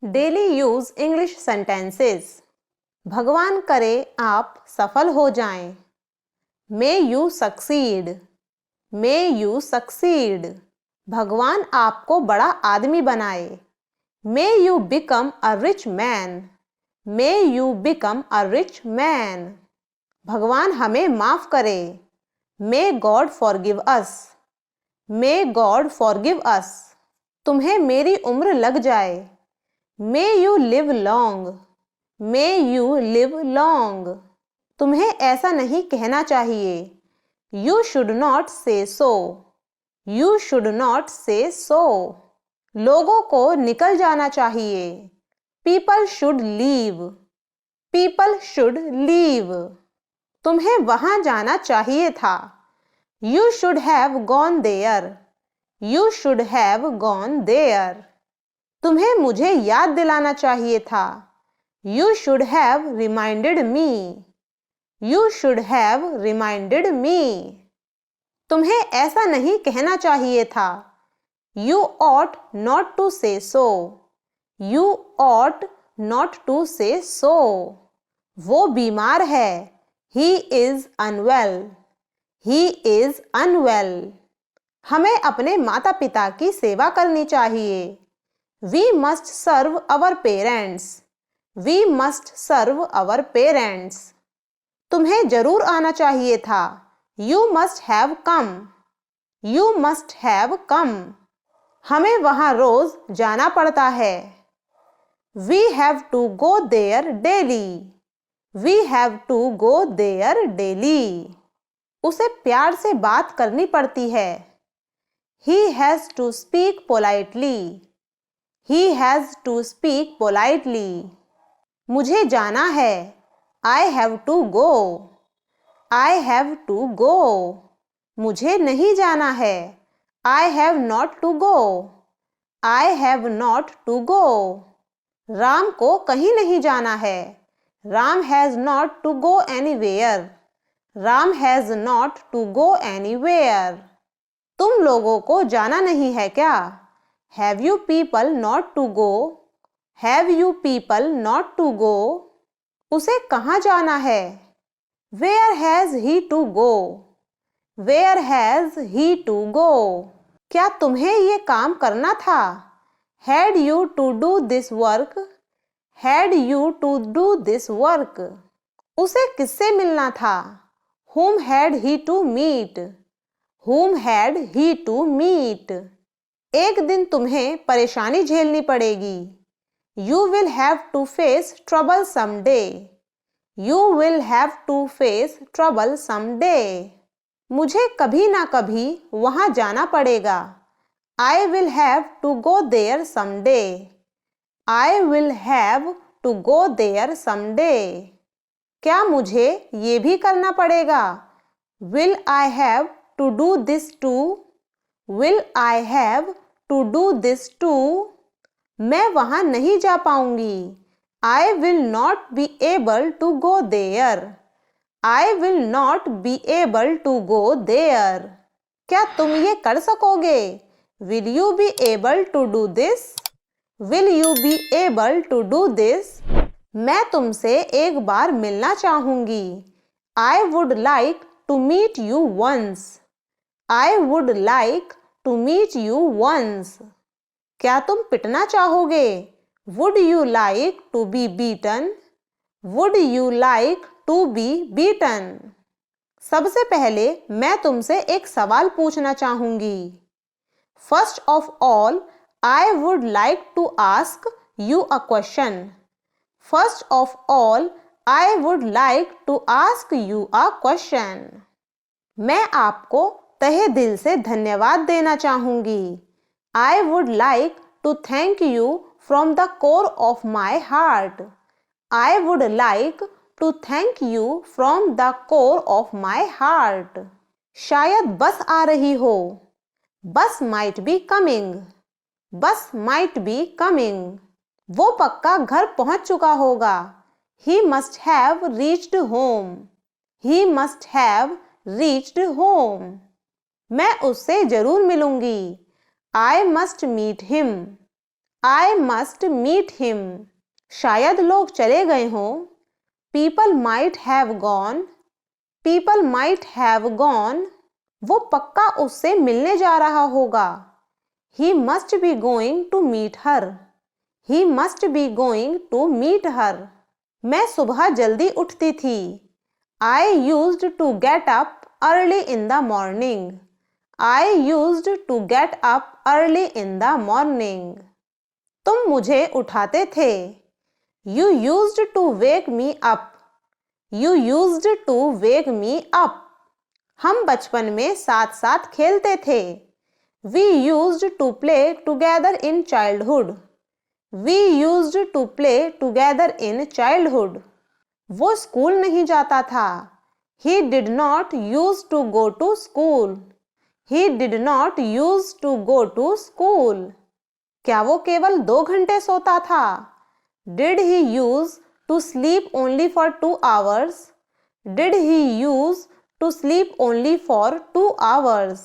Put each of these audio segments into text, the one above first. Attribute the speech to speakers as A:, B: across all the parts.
A: Daily use English sentences. भगवान करे आप सफल हो जाएं। May you succeed. May you succeed. भगवान आपको बड़ा आदमी बनाए। May you become a rich man. May you become a rich man. भगवान हमें माफ करे। मे गॉड फॉरगिव अस। मे गॉड फॉरगिव अस। तुम्हें मेरी उम्र लग जाए। May you live long. May you live long. तुम्हें ऐसा नहीं कहना चाहिए। यू शुड नॉट से सो। यू शुड नॉट से सो। लोगों को निकल जाना चाहिए। People should leave. People should leave. तुम्हें वहां जाना चाहिए था। You should have gone there. You should have gone there. तुम्हें मुझे याद दिलाना चाहिए था। You should have reminded me. You should have reminded me. तुम्हें ऐसा नहीं कहना चाहिए था। You ought not to say so. You ought not to say so. वो बीमार है। He is unwell. He is unwell. हमें अपने माता पिता की सेवा करनी चाहिए। We must serve our parents. We must serve our parents. तुम्हें जरूर आना चाहिए था। You must have come. You must have come. हमें वहां रोज जाना पड़ता है। We have to go there daily. We have to go there daily. उसे प्यार से बात करनी पड़ती है। He has to speak politely. He has to speak politely. मुझे जाना है। I have to go. I have to go. मुझे नहीं जाना है। I have not to go. I have not to go. Ram को कहीं नहीं जाना है। Ram has not to go anywhere. Ram has not to go anywhere. तुम लोगों को जाना नहीं है क्या? Have you people not to go? Have you people not to go? उसे कहाँ जाना है? Where has he to go? Where has he to go? क्या तुम्हें ये काम करना था? Had you to do this work? Had you to do this work? उसे किससे मिलना था? Whom had he to meet? Whom had he to meet? एक दिन तुम्हें परेशानी झेलनी पड़ेगी। You will have to face trouble someday. You will have to face trouble someday. मुझे कभी ना कभी वहां जाना पड़ेगा। I will have to go there someday. I will have to go there someday. क्या मुझे ये भी करना पड़ेगा? Will I have to do this too? Will I have to do this too? मैं वहां नहीं जा पाऊंगी। I will not be able to go there. I will not be able to go there. क्या तुम ये कर सकोगे? Will you be able to do this? Will you be able to do this? मैं तुमसे एक बार मिलना चाहूंगी। I would like to meet you once. I would like to meet you once. क्या तुम पिटना चाहोगे? Would you like to be beaten? Would you like to be beaten? सबसे पहले मैं तुमसे एक सवाल पूछना चाहूंगी। First of all, I would like to ask you a question. First of all, I would like to ask you a question. मैं आपको तहे दिल से धन्यवाद देना चाहूंगी। I would like to thank you from the core of my heart. I would like to thank you from the core of my heart. शायद बस आ रही हो। बस might be coming. बस might be coming. वो पक्का घर पहुंच चुका होगा। He must have reached home. He must have reached home. मैं उससे जरूर मिलूंगी। I must meet him. I must meet him. शायद लोग चले गए हों. People might have gone. People might have gone. वो पक्का उससे मिलने जा रहा होगा. He must be going to meet her. He must be going to meet her. मैं सुबह जल्दी उठती थी. I used to get up early in the morning. I used to get up early in the morning. तुम मुझे उठाते थे. You used to wake me up. You used to wake me up. हम बचपन में साथ साथ खेलते थे. We used to play together in childhood. We used to play together in childhood. वो स्कूल नहीं जाता था. He did not used to go to school. He did not used to go to school. क्या वो केवल 2 घंटे सोता था? Did he use to sleep only for 2 hours? Did he use to sleep only for 2 hours?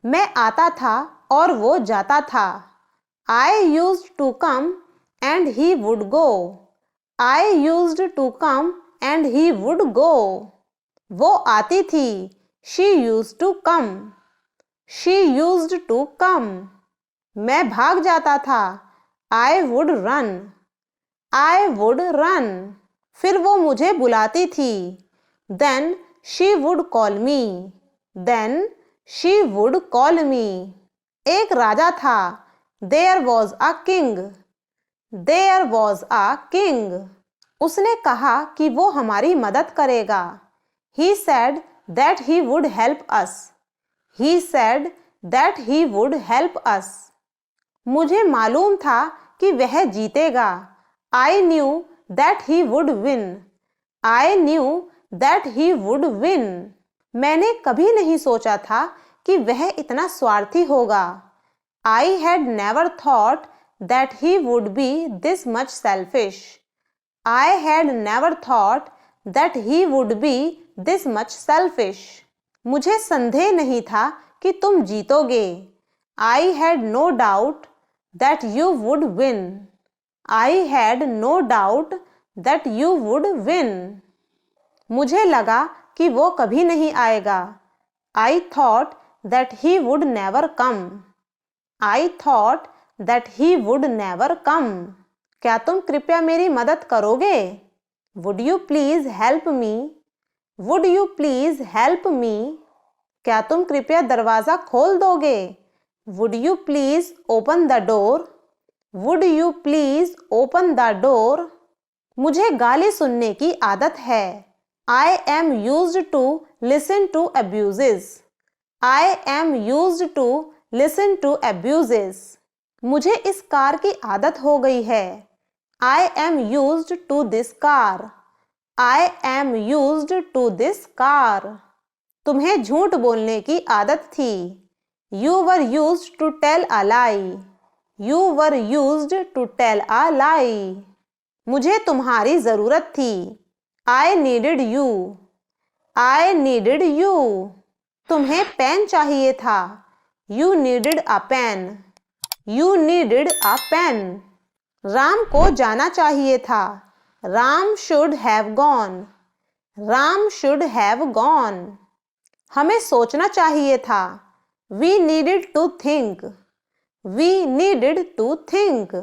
A: मैं आता था और वो जाता था. I used to come and he would go. I used to come and he would go. वो आती थी. She used to come. She used to come. मैं भाग जाता था. I would run. I would run. फिर वो मुझे बुलाती थी. Then she would call me. Then she would call me. एक राजा था. There was a king. There was a king. उसने कहा कि वो हमारी मदद करेगा. He said that he would help us. He said that he would help us. मुझे मालूम था कि वह जीतेगा. I knew that he would win. I knew that he would win. मैंने कभी नहीं सोचा था कि वह इतना स्वार्थी होगा. I had never thought that he would be this much selfish. I had never thought that he would be this much selfish. मुझे संदेह नहीं था कि तुम जीतोगे. I had no doubt that you would win. I had no doubt that you would win. मुझे लगा कि वो कभी नहीं आएगा. I thought that he would never come. I thought that he would never come. क्या तुम कृपया मेरी मदद करोगे? Would you please help me? Would you please help me? क्या तुम कृपया दरवाज़ा खोल दोगे? Would you please open the door? Would you please open the door? मुझे गाली सुनने की आदत है. I am used to listen to abuses. I am used to listen to abuses. मुझे इस कार की आदत हो गई है. I am used to this car. I am used to this car. तुम्हें झूठ बोलने की आदत थी. You were used to tell a lie. You were used to tell a lie. मुझे तुम्हारी ज़रूरत थी. I needed you. I needed you. तुम्हें पेन चाहिए था. You needed a pen. You needed a pen. Ram को जाना चाहिए था. Ram should have gone. Ram should have gone. हमें सोचना चाहिए था. We needed to think. We needed to think.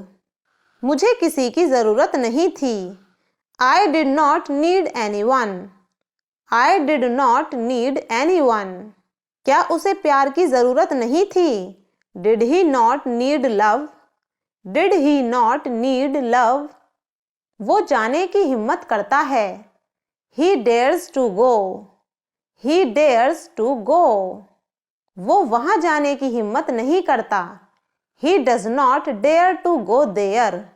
A: मुझे किसी की ज़रूरत नहीं थी. I did not need anyone. I did not need anyone. क्या उसे प्यार की ज़रूरत नहीं थी? Did he not need love? Did he not need love? वो जाने की हिम्मत करता है. He dares to go. He dares to go. वो वहाँ जाने की हिम्मत नहीं करता. He does not dare to go there.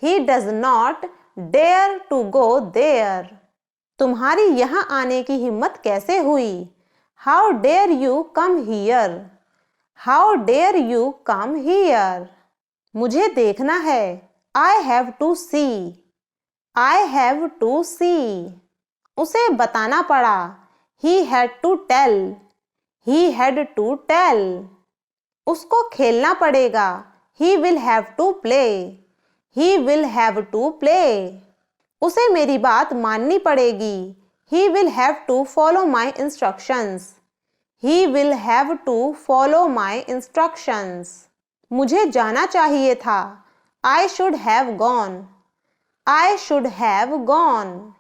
A: He does not dare to go there. तुम्हारी यहाँ आने की हिम्मत कैसे हुई? How dare you come here? How dare you come here? मुझे देखना है. I have to see. I have to see. उसे बताना पड़ा. He had to tell. He had to tell. उसको खेलना पड़ेगा. He will have to play, he will have to play. उसे मेरी बात माननी पड़ेगी, he will have to follow my instructions, he will have to follow my instructions. मुझे जाना चाहिए था, I should have gone, I should have gone.